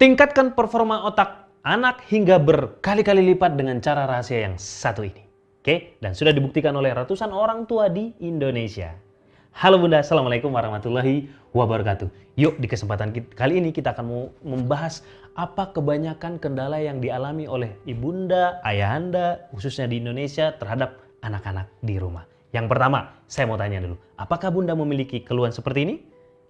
Tingkatkan performa otak anak hingga berkali-kali lipat dengan cara rahasia yang satu ini. Oke, dan sudah dibuktikan oleh ratusan orang tua di Indonesia. Halo Bunda, Assalamualaikum warahmatullahi wabarakatuh. Yuk, di kesempatan kali ini kita akan membahas apa kebanyakan kendala yang dialami oleh ibunda, ayahanda, khususnya di Indonesia terhadap anak-anak di rumah. Yang pertama, saya mau tanya dulu, apakah Bunda memiliki keluhan seperti ini?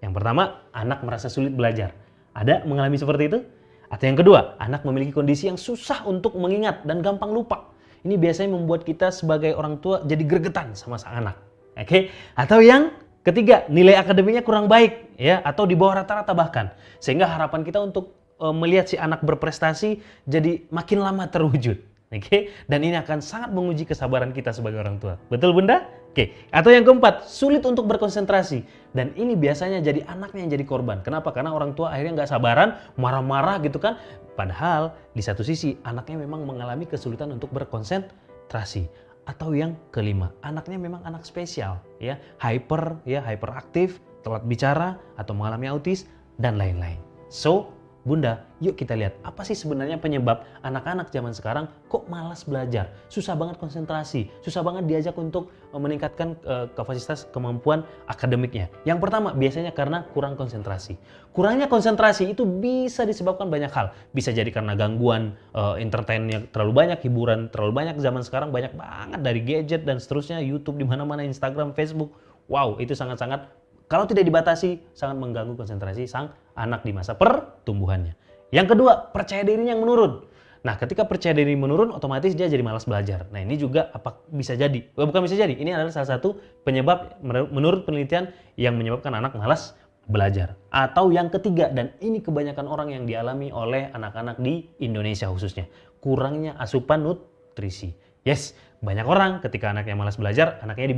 Yang pertama, anak merasa sulit belajar. Ada mengalami seperti itu? Atau yang kedua, anak memiliki kondisi yang susah untuk mengingat dan gampang lupa. Ini biasanya membuat kita sebagai orang tua jadi gregetan sama sang anak. Oke? Atau yang ketiga, nilai akademinya kurang baik ya, atau di bawah rata-rata bahkan. Sehingga harapan kita untuk melihat si anak berprestasi jadi makin lama terwujud. Oke? Dan ini akan sangat menguji kesabaran kita sebagai orang tua. Betul Bunda? Oke. Atau yang keempat, sulit untuk berkonsentrasi. Dan ini biasanya jadi anaknya yang jadi korban. Kenapa? Karena orang tua akhirnya nggak sabaran, marah-marah gitu kan. Padahal di satu sisi anaknya memang mengalami kesulitan untuk berkonsentrasi. Atau yang kelima, anaknya memang anak spesial, ya, hyperaktif, telat bicara, atau mengalami autis, dan lain-lain. So, Bunda, yuk kita lihat apa sih sebenarnya penyebab anak-anak zaman sekarang kok malas belajar, susah banget konsentrasi, susah banget diajak untuk meningkatkan kapasitas kemampuan akademiknya. Yang pertama, biasanya karena kurang konsentrasi. Kurangnya konsentrasi itu bisa disebabkan banyak hal. Bisa jadi karena gangguan entertain yang terlalu banyak, hiburan terlalu banyak. Zaman sekarang banyak banget dari gadget dan seterusnya, YouTube di mana-mana, Instagram, Facebook. Wow, itu sangat-sangat kalau tidak dibatasi, sangat mengganggu konsentrasi sang anak di masa pertumbuhannya. Yang kedua, percaya dirinya yang menurun. Nah, ketika percaya diri menurun, otomatis dia jadi malas belajar. Nah, ini juga bisa jadi, bukan bisa jadi, ini adalah salah satu penyebab menurut penelitian yang menyebabkan anak malas belajar. Atau yang ketiga, dan ini kebanyakan orang yang dialami oleh anak-anak di Indonesia khususnya, kurangnya asupan nutrisi. Yes, banyak orang ketika anaknya malas belajar, anaknya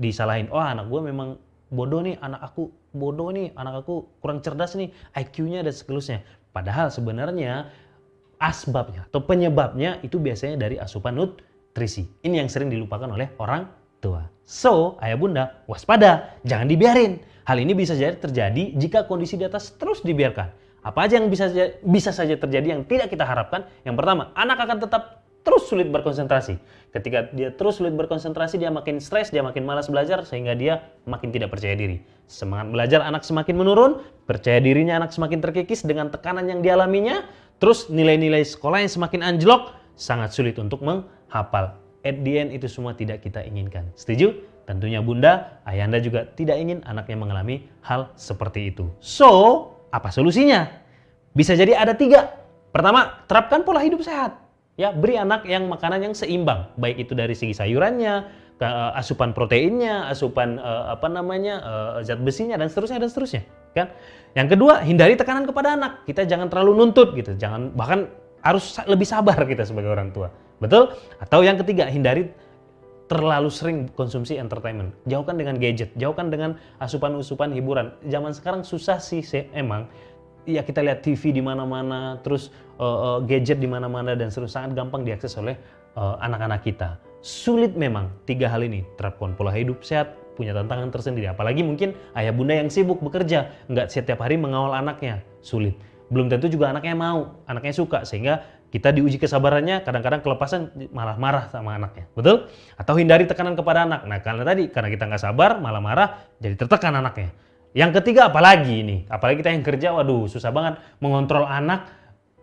disalahin, oh anak gue memang bodoh nih, anak aku bodoh nih, anak aku kurang cerdas nih, IQ-nya dan seterusnya. Padahal sebenarnya asbabnya atau penyebabnya itu biasanya dari asupan nutrisi. Ini yang sering dilupakan oleh orang tua. So, ayah bunda, waspada, jangan dibiarin. Hal ini bisa jadi terjadi jika kondisi di atas terus dibiarkan. Apa aja yang bisa saja terjadi yang tidak kita harapkan? Yang pertama, anak akan tetap terus sulit berkonsentrasi. Ketika dia terus sulit berkonsentrasi, dia makin stres, dia makin malas belajar, sehingga dia makin tidak percaya diri. Semangat belajar anak semakin menurun, percaya dirinya anak semakin terkikis dengan tekanan yang dialaminya, terus nilai-nilai sekolah yang semakin anjlok, sangat sulit untuk menghafal. At the end itu semua tidak kita inginkan. Setuju? Tentunya bunda, ayahanda juga tidak ingin anaknya mengalami hal seperti itu. So, apa solusinya? Bisa jadi ada 3. Pertama, terapkan pola hidup sehat. Ya, beri anak yang makanan yang seimbang, baik itu dari segi sayurannya, asupan proteinnya, asupan zat besinya dan seterusnya, kan? Yang kedua, hindari tekanan kepada anak. Kita jangan terlalu nuntut gitu, bahkan harus lebih sabar kita sebagai orang tua. Betul? Atau yang ketiga, hindari terlalu sering konsumsi entertainment. Jauhkan dengan gadget, jauhkan dengan asupan-asupan hiburan. Zaman sekarang susah sih emang. Ya kita lihat TV di mana-mana, terus gadget di mana-mana dan sangat gampang diakses oleh anak-anak kita. Sulit memang 3 hal ini, terapkan pola hidup sehat, punya tantangan tersendiri. Apalagi mungkin ayah bunda yang sibuk bekerja, nggak setiap hari mengawal anaknya, sulit. Belum tentu juga anaknya mau, anaknya suka, sehingga kita diuji kesabarannya, kadang-kadang kelepasan malah marah sama anaknya, betul? Atau hindari tekanan kepada anak. Nah karena kita nggak sabar, malah marah, jadi tertekan anaknya. Yang ketiga apalagi ini, apalagi kita yang kerja, waduh susah banget mengontrol anak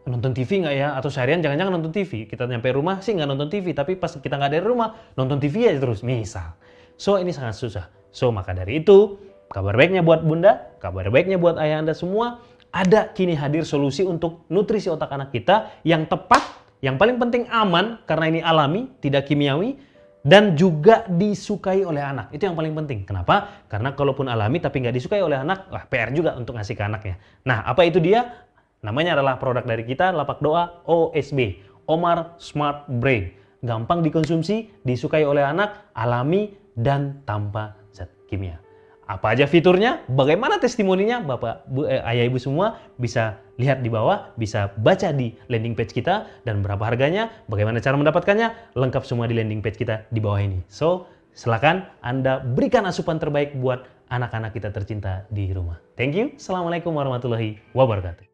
nonton TV nggak ya, atau seharian jangan-jangan nonton TV. Kita nyampe rumah sih nggak nonton TV, tapi pas kita nggak dari rumah nonton TV aja terus, misal. So ini sangat susah. So maka dari itu, kabar baiknya buat bunda, kabar baiknya buat ayah anda semua, ada kini hadir solusi untuk nutrisi otak anak kita yang tepat, yang paling penting aman karena ini alami, tidak kimiawi, dan juga disukai oleh anak. Itu yang paling penting. Kenapa? Karena kalaupun alami tapi nggak disukai oleh anak, wah PR juga untuk ngasih ke anaknya. Nah, apa itu dia? Namanya adalah produk dari kita, Lapak Doa OSB, Omar Smart Brain. Gampang dikonsumsi, disukai oleh anak, alami, dan tanpa zat kimia. Apa aja fiturnya? Bagaimana testimoninya? Bapak, ayah, ibu semua bisa lihat di bawah, bisa baca di landing page kita, dan berapa harganya, bagaimana cara mendapatkannya, lengkap semua di landing page kita di bawah ini. So, silakan Anda berikan asupan terbaik buat anak-anak kita tercinta di rumah. Thank you. Assalamualaikum warahmatullahi wabarakatuh.